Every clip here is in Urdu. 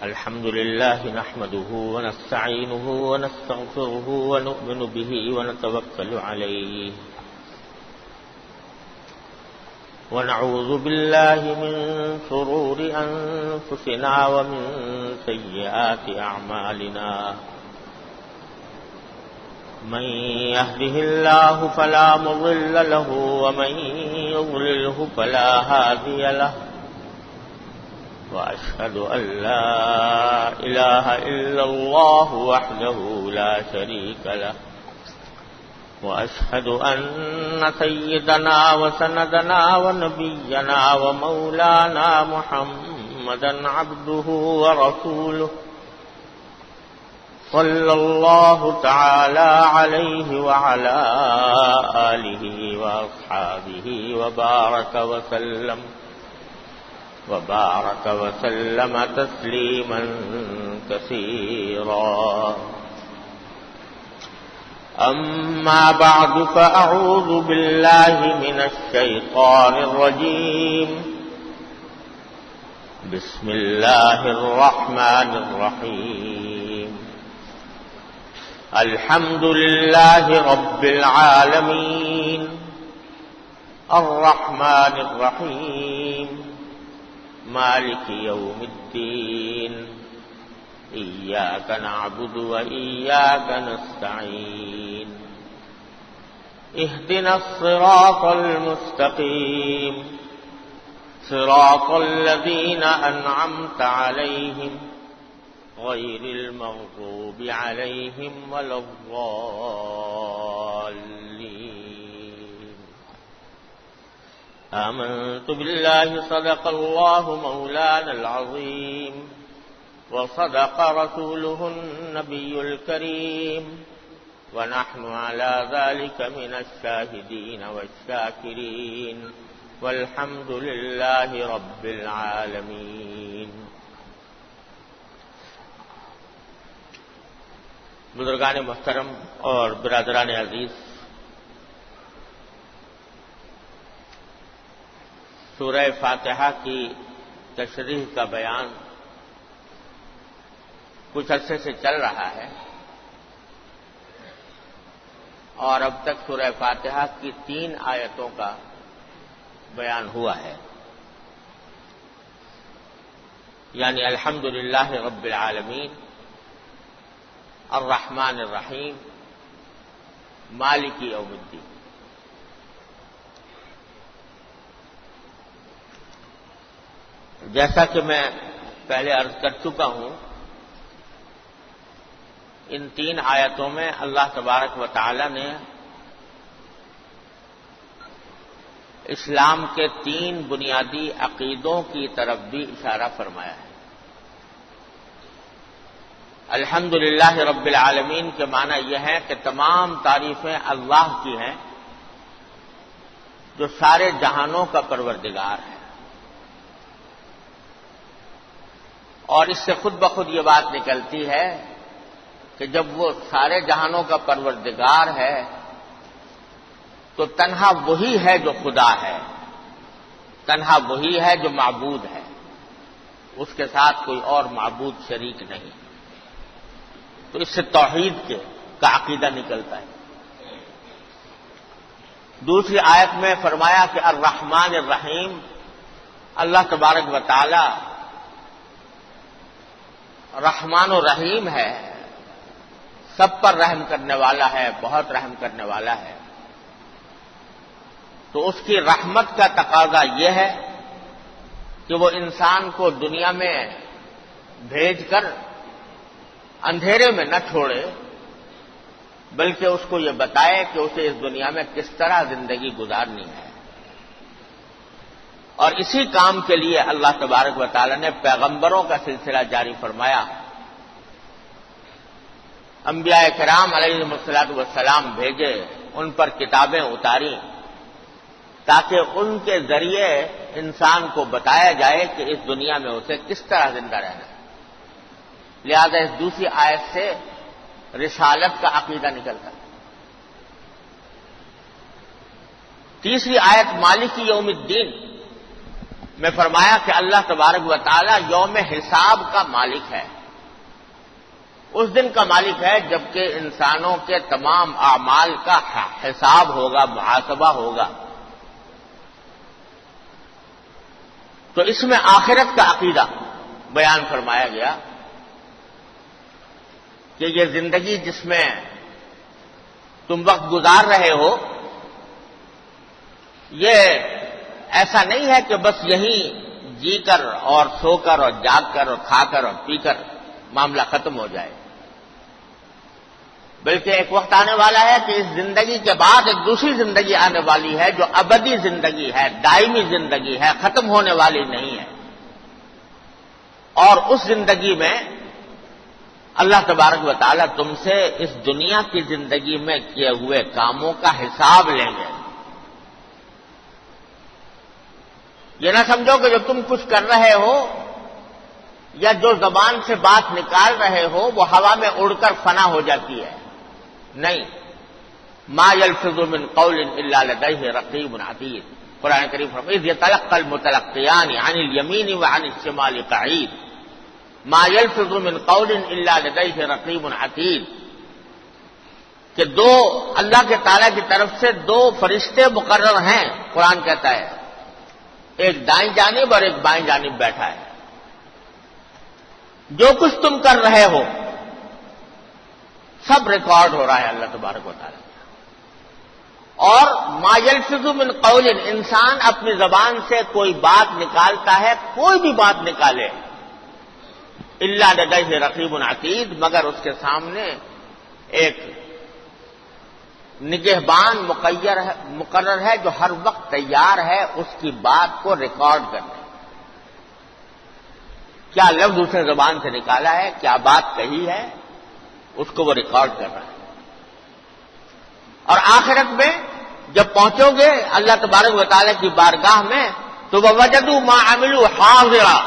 الحمد لله نحمده ونستعينه ونستغفره ونؤمن به ونتوكل عليه ونعوذ بالله من شرور أنفسنا ومن سيئات أعمالنا من يهده الله فلا مضل له ومن يضلله فلا هادي له وأشهد أن لا إله إلا الله وحده لا شريك له وأشهد أن سيدنا وسندنا ونبينا ومولانا محمدا عبده ورسوله صلى الله تعالى عليه وعلى آله وأصحابه وبارك وسلم تسليما كثيرا. أما بعد فأعوذ بالله من الشيطان الرجيم. بسم الله الرحمن الرحيم. الحمد لله رب العالمين الرحمن الرحيم مالك يوم الدين إياك نعبد وإياك نستعين اهدنا الصراط المستقيم صراط الذين أنعمت عليهم غير المغضوب عليهم ولا الضالين. آمنت بالله صدق الله مولانا العظيم وصدق رسوله النبي الكريم ونحن على ذلك من الشاهدين والشاكرين والحمد لله رب العالمين. بزرگان محترم اور برادران عزیز، سورہ فاتحہ کی تشریح کا بیان کچھ عرصے سے چل رہا ہے اور اب تک سورہ فاتحہ کی 3 آیتوں کا بیان ہوا ہے، یعنی الحمدللہ رب العالمین، الرحمن الرحیم، مالک یوم الدین. جیسا کہ میں پہلے عرض کر چکا ہوں، ان 3 آیتوں میں اللہ تبارک و تعالی نے اسلام کے 3 بنیادی عقیدوں کی طرف بھی اشارہ فرمایا ہے. الحمدللہ رب العالمین کے معنی یہ ہے کہ تمام تعریفیں اللہ کی ہیں جو سارے جہانوں کا پروردگار ہے، اور اس سے خود بخود یہ بات نکلتی ہے کہ جب وہ سارے جہانوں کا پروردگار ہے تو تنہا وہی ہے جو خدا ہے، تنہا وہی ہے جو معبود ہے، اس کے ساتھ کوئی اور معبود شریک نہیں. تو اس سے توحید کا عقیدہ نکلتا ہے. دوسری آیت میں فرمایا کہ الرحمن الرحیم، اللہ تبارک و تعالی رحمان و رحیم ہے، سب پر رحم کرنے والا ہے، بہت رحم کرنے والا ہے. تو اس کی رحمت کا تقاضا یہ ہے کہ وہ انسان کو دنیا میں بھیج کر اندھیرے میں نہ چھوڑے، بلکہ اس کو یہ بتائے کہ اسے اس دنیا میں کس طرح زندگی گزارنی ہے. اور اسی کام کے لیے اللہ تبارک و تعالی نے پیغمبروں کا سلسلہ جاری فرمایا. انبیاء کرام علیہم الصلوۃ والسلام بھیجے، ان پر کتابیں اتاری تاکہ ان کے ذریعے انسان کو بتایا جائے کہ اس دنیا میں اسے کس طرح زندہ رہنا ہے. لہذا اس دوسری آیت سے رسالت کا عقیدہ نکلتا ہے. تیسری آیت مالک یوم الدین، میں فرمایا کہ اللہ تبارک و تعالی یوم حساب کا مالک ہے، اس دن کا مالک ہے جبکہ انسانوں کے تمام اعمال کا حساب ہوگا، محاسبہ ہوگا۔ تو اس میں آخرت کا عقیدہ بیان فرمایا گیا کہ یہ زندگی جس میں تم وقت گزار رہے ہو، یہ ایسا نہیں ہے کہ بس یہیں جی کر اور سو کر اور جاگ کر اور کھا کر اور پی کر معاملہ ختم ہو جائے، بلکہ ایک وقت آنے والا ہے کہ اس زندگی کے بعد ایک دوسری زندگی آنے والی ہے جو ابدی زندگی ہے، دائمی زندگی ہے، ختم ہونے والی نہیں ہے۔ اور اس زندگی میں اللہ تبارک و تعالیٰ تم سے اس دنیا کی زندگی میں کیے ہوئے کاموں کا حساب لیں گے۔ یہ نہ سمجھو کہ جو تم کچھ کر رہے ہو یا جو زبان سے بات نکال رہے ہو وہ ہوا میں اڑ کر فنا ہو جاتی ہے، نہیں۔ ما یلفظ من قول الا لدیہ رقیب عتید، قرآن کریم فرماتا ہے اذ یتلقی المتلقیان عن الیمین وعن الشمال قعید، ما یلفظ من قول الا لدیہ رقیب عتید، کہ دو اللہ کے تعالیٰ کی طرف سے دو فرشتے مقرر ہیں، قرآن کہتا ہے، ایک دائیں جانب اور ایک بائیں جانب بیٹھا ہے۔ جو کچھ تم کر رہے ہو سب ریکارڈ ہو رہا ہے اللہ تبارک و تعالیٰ۔ اور ما یلفظ من قول، انسان اپنی زبان سے کوئی بات نکالتا ہے، کوئی بھی بات نکالے، الا لدیہ رقیب عتید، مگر اس کے سامنے ایک نگہبان مقرر ہے جو ہر وقت تیار ہے اس کی بات کو ریکارڈ کرنے، کیا لفظ اس نے زبان سے نکالا ہے، کیا بات کہی ہے، اس کو وہ ریکارڈ کر رہا ہے۔ اور آخرت میں جب پہنچو گے اللہ تبارک و تعالیٰ کی بارگاہ میں تو وَوَجَدُوا مَا عَمِلُوا حَاضِرًا،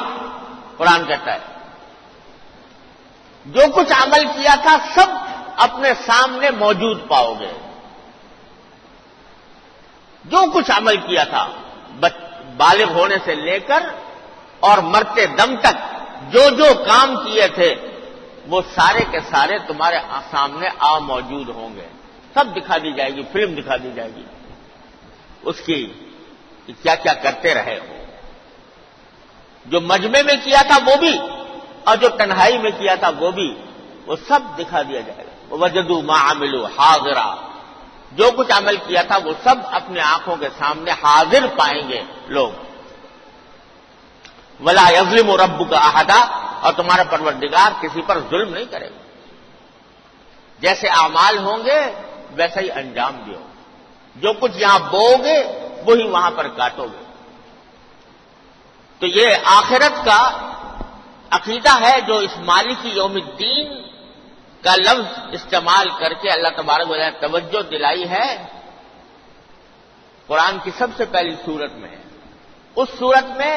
قرآن کہتا ہے جو کچھ عمل کیا تھا سب اپنے سامنے موجود پاؤ گے، جو کچھ عمل کیا تھا بالغ ہونے سے لے کر اور مرتے دم تک جو جو کام کیے تھے وہ سارے کے سارے تمہارے سامنے موجود ہوں گے، سب دکھا دی جائے گی، فلم دکھا دی جائے گی اس کی کہ کیا کیا کرتے رہے ہو، جو مجمع میں کیا تھا وہ بھی اور جو تنہائی میں کیا تھا وہ بھی، وہ سب دکھا دیا جائے گا۔ وَوَجَدُوا مَا عَمِلُوا حَاضِرًا، جو کچھ عمل کیا تھا وہ سب اپنے آنکھوں کے سامنے حاضر پائیں گے لوگ۔ وَلَا يَظْلِمُ رَبُّكَ أَحَدًا، اور تمہارا پروردگار کسی پر ظلم نہیں کرے گا، جیسے اعمال ہوں گے ویسا ہی انجام بھی ہوگا، جو کچھ یہاں بو گے وہی وہاں پر کاٹو گے۔ تو یہ آخرت کا عقیدہ ہے جو اس مالک یوم الدین کا لفظ استعمال کر کے اللہ تبارک و تعالیٰ نے توجہ دلائی ہے، قرآن کی سب سے پہلی سورت میں ہے، اس سورت میں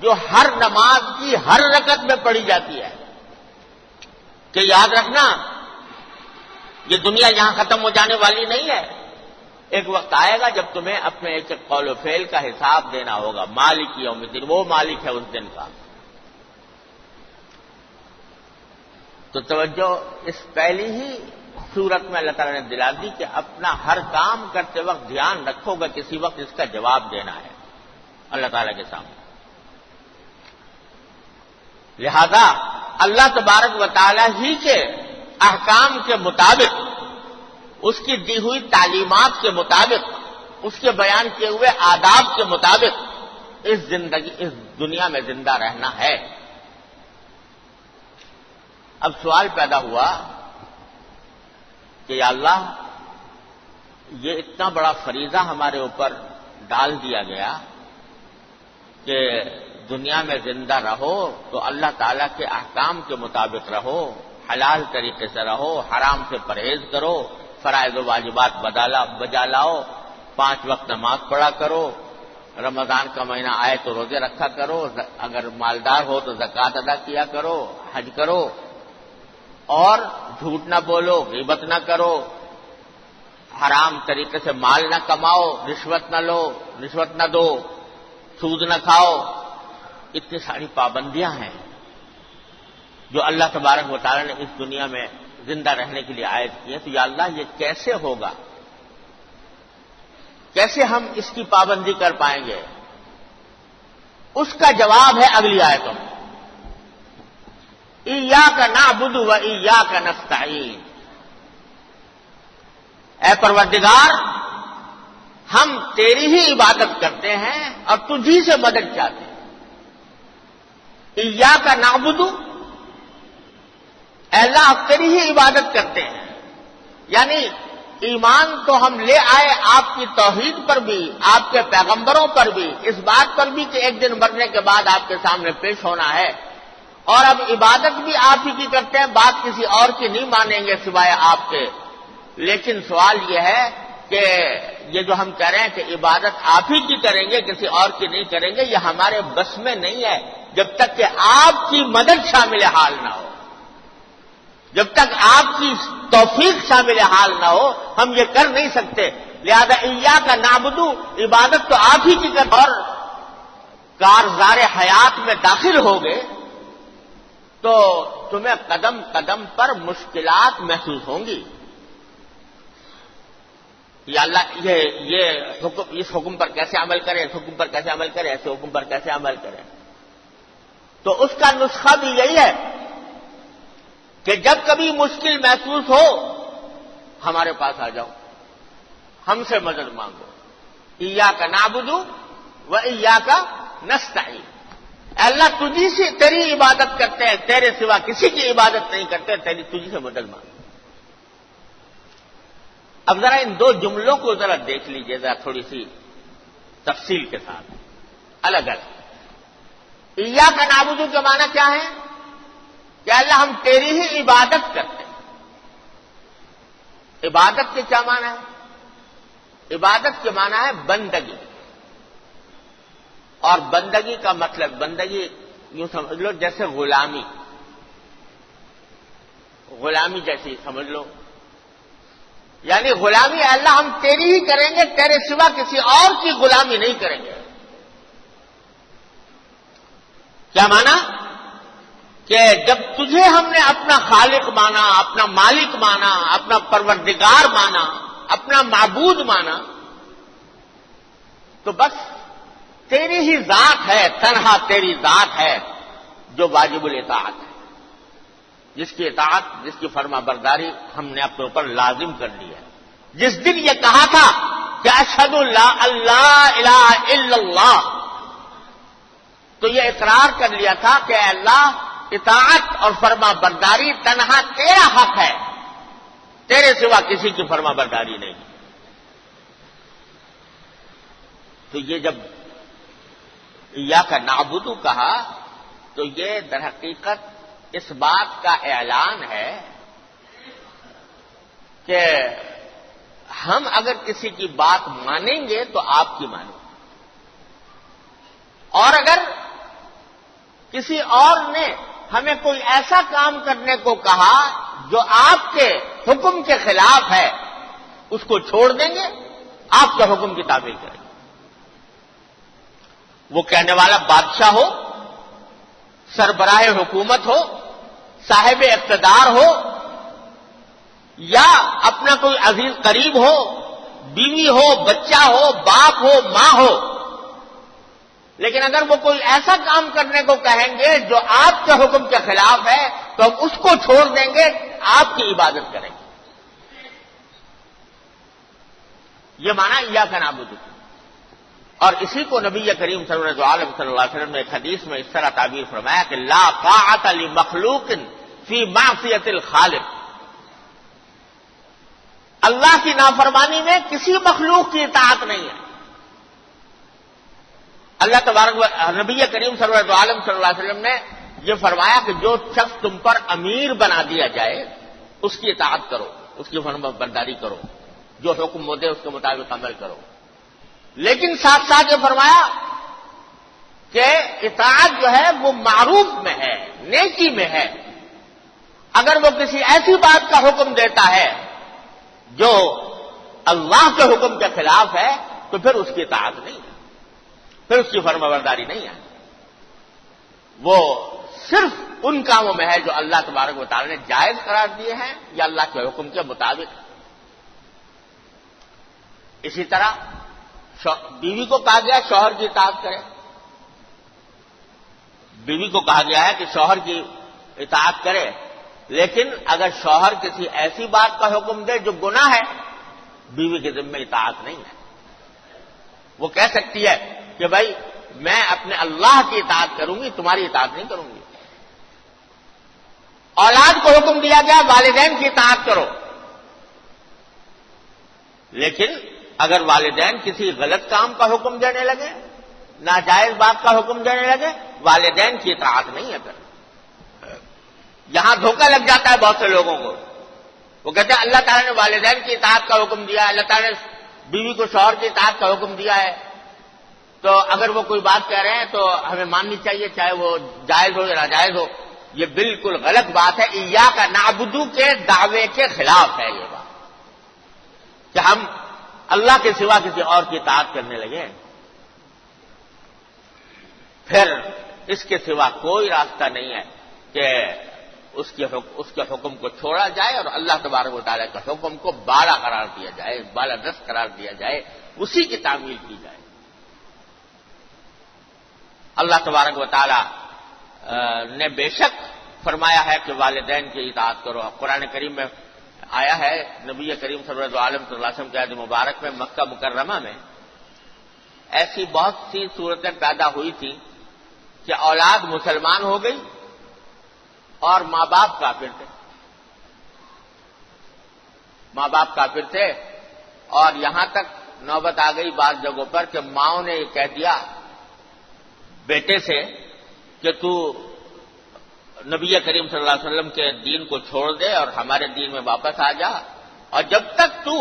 جو ہر نماز کی ہر رکعت میں پڑھی جاتی ہے کہ یاد رکھنا یہ دنیا یہاں ختم ہو جانے والی نہیں ہے، ایک وقت آئے گا جب تمہیں اپنے ایک قول و فعل کا حساب دینا ہوگا، مالک یوم الدین، وہ مالک ہے اس دن کا۔ تو توجہ اس پہلی ہی صورت میں اللہ تعالیٰ نے دلا دی کہ اپنا ہر کام کرتے وقت دھیان رکھو گا کسی وقت اس کا جواب دینا ہے اللہ تعالیٰ کے سامنے۔ لہذا اللہ تبارک و تعالیٰ ہی کے احکام کے مطابق، اس کی دی ہوئی تعلیمات کے مطابق، اس کے بیان کیے ہوئے آداب کے مطابق اس دنیا میں زندہ رہنا ہے۔ اب سوال پیدا ہوا کہ یا اللہ یہ اتنا بڑا فریضہ ہمارے اوپر ڈال دیا گیا کہ دنیا میں زندہ رہو تو اللہ تعالیٰ کے احکام کے مطابق رہو، حلال طریقے سے رہو، حرام سے پرہیز کرو، فرائض و واجبات بجا لاؤ، 5 وقت نماز پڑھا کرو، رمضان کا مہینہ آئے تو روزے رکھا کرو، اگر مالدار ہو تو زکوٰۃ ادا کیا کرو، حج کرو، اور جھوٹ نہ بولو، غیبت نہ کرو، حرام طریقے سے مال نہ کماؤ، رشوت نہ لو، رشوت نہ دو، سود نہ کھاؤ، اتنی ساری پابندیاں ہیں جو اللہ تبارک و تعالیٰ نے اس دنیا میں زندہ رہنے کے لیے عائد کی ہیں. تو یا اللہ یہ کیسے ہوگا؟ کیسے ہم اس کی پابندی کر پائیں گے؟ اس کا جواب ہے اگلی آیتوں میں. ایاک نعبد و ایاک نستعین. اے پروردگار، ہم تیری ہی عبادت کرتے ہیں اور تجھی سے مدد چاہتے ہیں. ایاک نعبد، اے اللہ تیری ہی عبادت کرتے ہیں. یعنی ایمان تو ہم لے آئے آپ کی توحید پر بھی، آپ کے پیغمبروں پر بھی، اس بات پر بھی کہ ایک دن مرنے کے بعد آپ کے سامنے پیش ہونا ہے، اور اب عبادت بھی آپ ہی کی کرتے ہیں، بات کسی اور کی نہیں مانیں گے سوائے آپ کے. لیکن سوال یہ ہے کہ یہ جو ہم کہہ رہے ہیں کہ عبادت آپ ہی کی کریں گے، کسی اور کی نہیں کریں گے، یہ ہمارے بس میں نہیں ہے جب تک کہ آپ کی مدد شامل حال نہ ہو، جب تک آپ کی توفیق شامل حال نہ ہو ہم یہ کر نہیں سکتے. لہذا ایاک نعبد، عبادت تو آپ ہی کی کر، اور کارزار حیات میں داخل ہوگے تو تمہیں قدم قدم پر مشکلات محسوس ہوں گی. یا اللہ یہ حکم، اس حکم پر کیسے عمل کریں، اس حکم پر کیسے عمل کریں، ایسے حکم پر کیسے عمل کریں. تو اس کا نسخہ بھی یہی ہے کہ جب کبھی مشکل محسوس ہو ہمارے پاس آ جاؤ، ہم سے مدد مانگو. ایاک نعبد و ایاک نستعین. اے اللہ تجھی سے تیری عبادت کرتے ہیں، تیرے سوا کسی کی عبادت نہیں کرتے، تجھی سے مدد مانگو. اب ذرا ان دو جملوں کو ذرا دیکھ لیجئے، ذرا تھوڑی سی تفصیل کے ساتھ الگ الگ. ایاک نعبد کے معنی کیا ہے؟ کہ اللہ ہم تیری ہی عبادت کرتے ہیں. عبادت کے کیا معنی ہے؟ عبادت کے معنی ہے بندگی. اور بندگی کا مطلب، بندگی یوں سمجھ لو جیسے غلامی، غلامی جیسی سمجھ لو. یعنی غلامی اللہ ہم تیری ہی کریں گے، تیرے سوا کسی اور کی غلامی نہیں کریں گے. کیا مانا؟ کہ جب تجھے ہم نے اپنا خالق مانا، اپنا مالک مانا، اپنا پروردگار مانا، اپنا معبود مانا، تو بس تیری ہی ذات ہے، تنہا تیری ذات ہے جو واجب الاطاعت ہے، جس کی اطاعت، جس کی فرما برداری ہم نے اپنے اوپر لازم کر لی ہے. جس دن یہ کہا تھا کہ اشہد لا الہ الا اللہ، تو یہ اقرار کر لیا تھا کہ اے اللہ اطاعت اور فرما برداری تنہا تیرا حق ہے، تیرے سوا کسی کی فرما برداری نہیں. تو یہ جب ایاک نعبد کہا تو یہ در حقیقت اس بات کا اعلان ہے کہ ہم اگر کسی کی بات مانیں گے تو آپ کی مانیں گے، اور اگر کسی اور نے ہمیں کوئی ایسا کام کرنے کو کہا جو آپ کے حکم کے خلاف ہے، اس کو چھوڑ دیں گے، آپ کے حکم کی تعمیل کریں گے. وہ کہنے والا بادشاہ ہو، سربراہ حکومت ہو، صاحب اقتدار ہو، یا اپنا کوئی عزیز قریب ہو، بیوی ہو، بچہ ہو، باپ ہو، ماں ہو. لیکن اگر وہ کوئی ایسا کام کرنے کو کہیں گے جو آپ کے حکم کے خلاف ہے تو ہم اس کو چھوڑ دیں گے، آپ کی عبادت کریں گے. یہ معنی ایاک نعبد. اور اسی کو نبی کریم صلی اللہ علیہ وسلم نے ایک حدیث میں اس طرح تعبیر فرمایا کہ لا طاعت لمخلوق فی معصیت الخالق. اللہ کی نافرمانی میں کسی مخلوق کی اطاعت نہیں ہے. اللہ تبارک نبی کریم صلی اللہ علیہ وسلم نے یہ فرمایا کہ جو شخص تم پر امیر بنا دیا جائے اس کی اطاعت کرو، اس کی فرما برداری کرو، جو حکم ہو دے اس کے مطابق عمل کرو. لیکن ساتھ ساتھ یہ فرمایا کہ اطاعت جو ہے وہ معروف میں ہے، نیکی میں ہے. اگر وہ کسی ایسی بات کا حکم دیتا ہے جو اللہ کے حکم کے خلاف ہے تو پھر اس کی اطاعت نہیں ہے. پھر اس کی فرمانبرداری نہیں ہے. وہ صرف ان کاموں میں ہے جو اللہ تبارک و تعالی نے جائز قرار دیے ہیں یا اللہ کے حکم کے مطابق. اسی طرح بیوی کو کہا گیا شوہر کی اطاعت کرے. بیوی کو کہا گیا ہے کہ شوہر کی اطاعت کرے، لیکن اگر شوہر کسی ایسی بات کا حکم دے جو گناہ ہے، بیوی کے ذمہ اطاعت نہیں ہے. وہ کہہ سکتی ہے کہ بھائی میں اپنے اللہ کی اطاعت کروں گی، تمہاری اطاعت نہیں کروں گی. اولاد کو حکم دیا گیا والدین کی اطاعت کرو، لیکن اگر والدین کسی غلط کام کا حکم دینے لگے، ناجائز بات کا حکم دینے لگے، والدین کی اطاعت نہیں ہے. پھر یہاں دھوکہ لگ جاتا ہے بہت سے لوگوں کو. وہ کہتے ہیں اللہ تعالیٰ نے والدین کی اطاعت کا حکم دیا ہے، اللہ تعالیٰ نے بیوی کو شوہر کی اطاعت کا حکم دیا ہے، تو اگر وہ کوئی بات کہہ رہے ہیں تو ہمیں ماننی چاہیے، چاہے وہ جائز ہو یا ناجائز ہو. یہ بالکل غلط بات ہے. ایاک نعبدو کے دعوے کے خلاف ہے یہ بات کہ ہم اللہ کے سوا کسی اور کی اطاعت کرنے لگے. پھر اس کے سوا کوئی راستہ نہیں ہے کہ اس کے حکم کو چھوڑا جائے اور اللہ تبارک و تعالیٰ کے حکم کو بالا قرار دیا جائے، بالا دست قرار دیا جائے، اسی کی تعمیل کی جائے. اللہ تبارک و تعالیٰ نے بے شک فرمایا ہے کہ والدین کی اطاعت کرو. قرآن کریم میں آیا ہے، نبی کریم صلی اللہ علیہ وسلم کے عہد مبارک میں مکہ مکرمہ میں ایسی بہت سی صورتیں پیدا ہوئی تھیں کہ اولاد مسلمان ہو گئی اور ماں باپ کافر تھے. ماں باپ کافر تھے اور یہاں تک نوبت آ گئی بعض جگہوں پر کہ ماؤں نے یہ کہہ دیا بیٹے سے کہ تو نبی کریم صلی اللہ علیہ وسلم کے دین کو چھوڑ دے اور ہمارے دین میں واپس آ جا، اور جب تک تو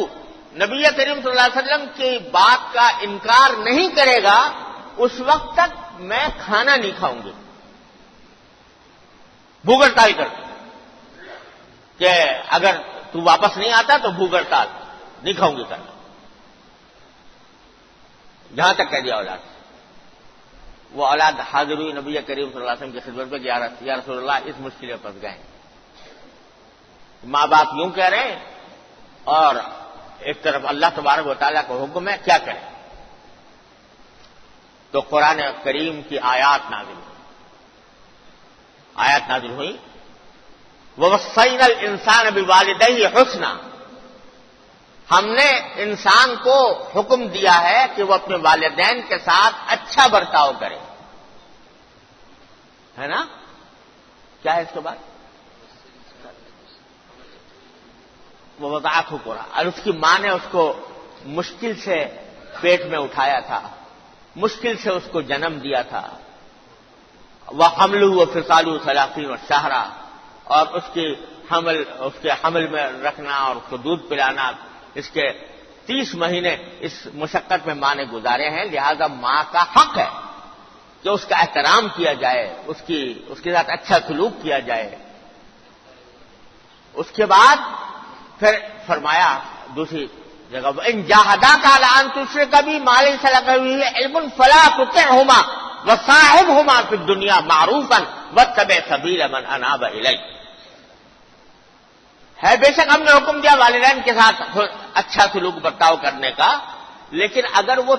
نبی کریم صلی اللہ علیہ وسلم کی بات کا انکار نہیں کرے گا اس وقت تک میں کھانا نہیں کھاؤں گی. بھوک ہڑتال کرتے کہ اگر تو واپس نہیں آتا تو بھوک ہڑتال، نہیں کھاؤں گی کھانا. جہاں تک کہہ دیا اولاد. وہ اولاد حاضر ہوئی نبی کریم صلی اللہ علیہ وسلم کی خدمت میں کہ یا رسول اللہ اس مشکل میں پھنس گئے. ماں باپ یوں کہہ رہے ہیں اور ایک طرف اللہ تبارک و تعالیٰ کا حکم ہے، کیا کریں؟ تو قرآن کریم کی آیات نازل ہوئی وَوَصَّيْنَا الْإِنسَانَ بِوَالِدَيْهِ حُسْنًا. ہم نے انسان کو حکم دیا ہے کہ وہ اپنے والدین کے ساتھ اچھا برتاؤ کرے، ہے نا؟ کیا ہے اس کے بعد؟ وہ وضاعت قرآن، اور اس کی ماں نے اس کو مشکل سے پیٹ میں اٹھایا تھا، مشکل سے اس کو جنم دیا تھا. وَحَمْلُهُ وَفِصَالُهُ 30 شهرًا، اور اس کے حمل میں رکھنا اور اس کو دودھ پلانا، اس کے 30 مہینے اس مشقت میں ماں نے گزارے ہیں. لہذا ماں کا حق ہے کہ اس کا احترام کیا جائے، اس کے ساتھ اچھا سلوک کیا جائے. اس کے بعد پھر فرمایا دوسری جگہ وَإِن جَاهَدَاكَ عَلَىٰ أَن تُشْرِكَ بِي مَا لَيْسَ لَكَ بِهِ عِلْمٌ فَلَا تُطِعْهُمَا وَصَاحِبْهُمَا فِي الدُّنْيَا مَعْرُوفًا وَاتَّبِعْ سَبِيلَ مَنْ أَنَابَ إِلَيَّ. ہے بے شک ہم نے حکم دیا والدین کے ساتھ اچھا سلوک برتاؤ کرنے کا، لیکن اگر وہ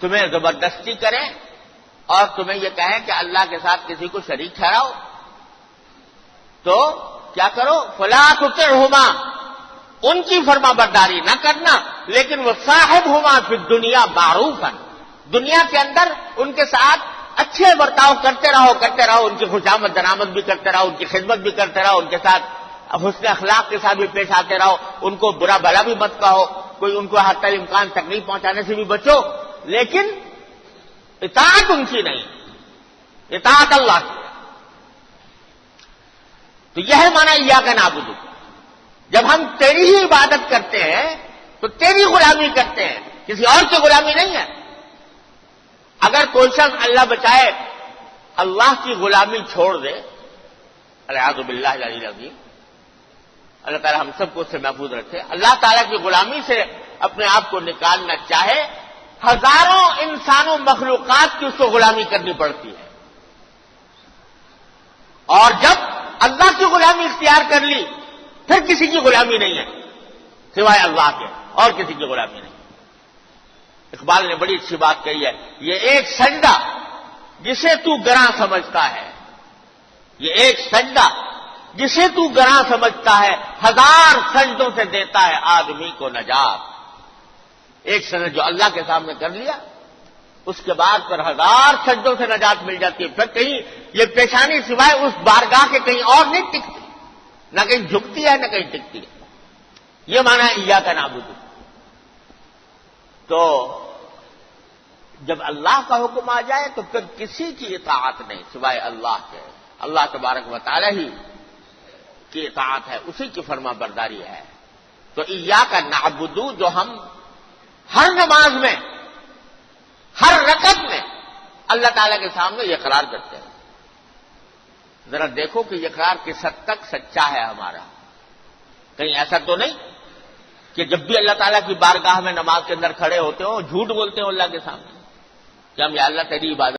تمہیں زبردستی کریں اور تمہیں یہ کہیں کہ اللہ کے ساتھ کسی کو شریک ٹھہراؤ تو کیا کرو؟ فلا تطعهما، ان کی فرما برداری نہ کرنا، لیکن وہ صاحبهما فی الدنیا معروفا، دنیا کے اندر ان کے ساتھ اچھے برتاؤ کرتے رہو، ان کی خوشامد درآمد بھی کرتے رہو، ان کی خدمت بھی کرتے رہو، ان کے ساتھ حسن اخلاق کے ساتھ بھی پیش آتے رہو، ان کو برا بھلا بھی مت کہو، کوئی ان کو حتی الامکان تکلیف پہنچانے سے بھی بچو، لیکن اطاعت ان کی نہیں، اطاعت اللہ کی. تو یہ ہے معنی ایاک نعبد. جب ہم تیری ہی عبادت کرتے ہیں تو تیری غلامی کرتے ہیں، کسی اور کی غلامی نہیں ہے. اگر کوئی شخص اللہ بچائے اللہ کی غلامی چھوڑ دے، الیاذ باللہ العلی العظیم، اللہ تعالی ہم سب کو اس سے محفوظ رکھے، اللہ تعالیٰ کی غلامی سے اپنے آپ کو نکالنا چاہے، ہزاروں انسانوں مخلوقات کی اس کو غلامی کرنی پڑتی ہے، اور جب اللہ کی غلامی اختیار کر لی پھر کسی کی غلامی نہیں ہے سوائے اللہ کے، اور کسی کی غلامی نہیں۔ اقبال نے بڑی اچھی بات کہی ہے، یہ ایک سجدہ جسے تو گراں سمجھتا ہے، یہ ایک سجدہ جسے تو گراں سمجھتا ہے، ہزار سجدوں سے دیتا ہے آدمی کو نجات۔ ایک سجدہ جو اللہ کے سامنے کر لیا، اس کے بعد پھر ہزار سجدوں سے نجات مل جاتی ہے، پھر کہیں یہ پیشانی سوائے اس بارگاہ کے کہیں اور نہیں ٹکتی، نہ کہیں جھکتی ہے نہ کہیں ٹکتی ہے۔ یہ معنی ہے ایاک نعبد۔ تو جب اللہ کا حکم آ جائے تو پھر کسی کی اطاعت نہیں سوائے اللہ کے، اللہ تبارک و تعالی ہی کی اطاعت ہے، اسی کی فرما برداری ہے۔ تو ایاک نعبد جو ہم ہر نماز میں، ہر رکعت میں اللہ تعالی کے سامنے یہ اقرار کرتے ہیں۔ ذرا دیکھو کہ یہ اقرار کس حد تک سچا ہے ہمارا۔ کہیں ایسا تو نہیں کہ جب بھی اللہ تعالیٰ کی بارگاہ میں نماز کے اندر کھڑے ہوتے ہو جھوٹ بولتے ہو اللہ کے سامنے کہ ہم یا اللہ تیری عبادت